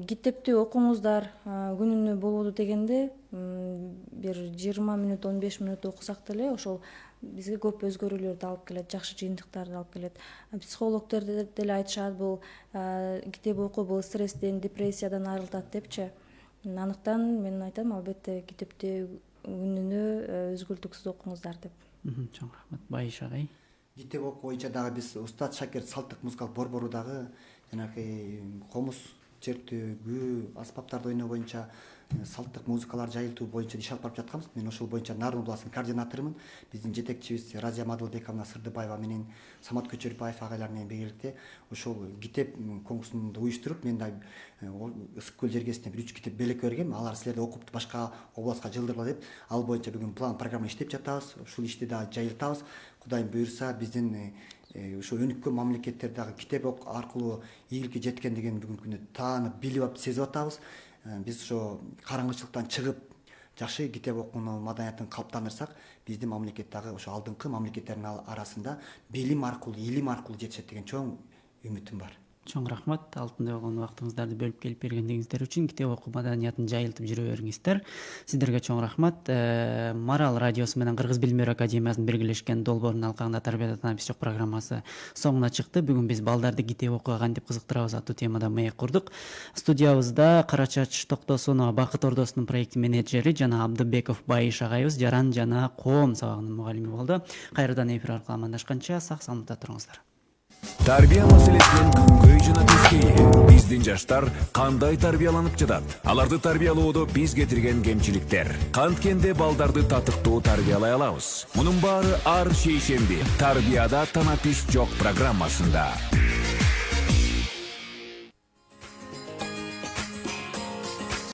китепти окуңуздар, күнүнө болуду дегенде бир 20 мүнөт, 15 мүнөт окусак деле ошол бизге көп өзгөрүүлөрдү алып келет, жакшы жыйынтыктарды алып келет. Психологдор деле айтышат, бул китеп окуу бул стресстен, депрессиядан арылтат депчи. Андыктан мен айтам, албетте китепти күнүнө өзгөлтүксүз окуңуздар деп. Чоң рахмат. Байыш агай. Китеп окуу боюнча дагы биз Устат Шакир салттык музыкалык борбору дагы жанагы комуз чертүү, күү, аспаптарды ойноо боюнча салттык музыкалар жайылтуу боюнча иш алып барып жатканбыз. Мен ошол боюнча Нарын областынын координаторумун. Биздин жетекчибиз Разия Мадылбековна Сырдыбаева менен Самат Көчөрбаев агайлар менен биргеликте ошол китеп конкурсун уюштуруп, мен да Ысык көл жергесине 3 китеп белекке бергем. Алар силерде окуп башка областка жылдыргыла деп, ал боюнча бүгүн план программа иштеп жатабыз. Ушул ишти да жайылтабыз. Кудайым буйрса биздин ошо өнүккөн мамлекеттер дагы китеп аркылуу ийгиликке жеткен деген бүгүнкү күндө таанып, билип, сезип атабыз. биз ошо караңгычылыктан чыгып жакшы китеп окуу маданиятын калыптандырсак, биздин мамлекет дагы ошо алдыңкы мамлекеттердин арасында билим аркылуу, илим аркылуу жетишет деген чоң үмүтүм бар. Чоң рахмат алтындай болгон убактыңыздарды бөлүп келип бергендигиңиздер үчүн. Китеп окуу маданиятын жайылтып жүрө бериңиздер. Сиздерге чоң рахмат. Марал радиосу менен Кыргыз Билим Берүү Академиясынын биргелешкен долбоорунун алкагында тарбия танаписчок программасы соңуна чыкты. Бүгүн биз балдарды китеп окууга кантип кызыктырабыз аттуу темада маек курдук. Студиябызда Кара Чач Токтосунова Бакыт Ордосунун проекти менеджери жана Абдыбеков Байыш агайыбыз жаран жана коом сабагынын мугалими болду. Кайрадан эфир аркылуу амандашканча сак саламатта туруңуздар. Тарбия маселесинин күнгөй жана тескейи. Биздин жаштар кандай тарбияланып жатат? Аларды тарбиялоодо биз кетирген кемчиликтер. Канткенде балдарды татыктуу тарбиялай алабыз? Мунун баары ар шейшемби тарбияда танапис жок программасында.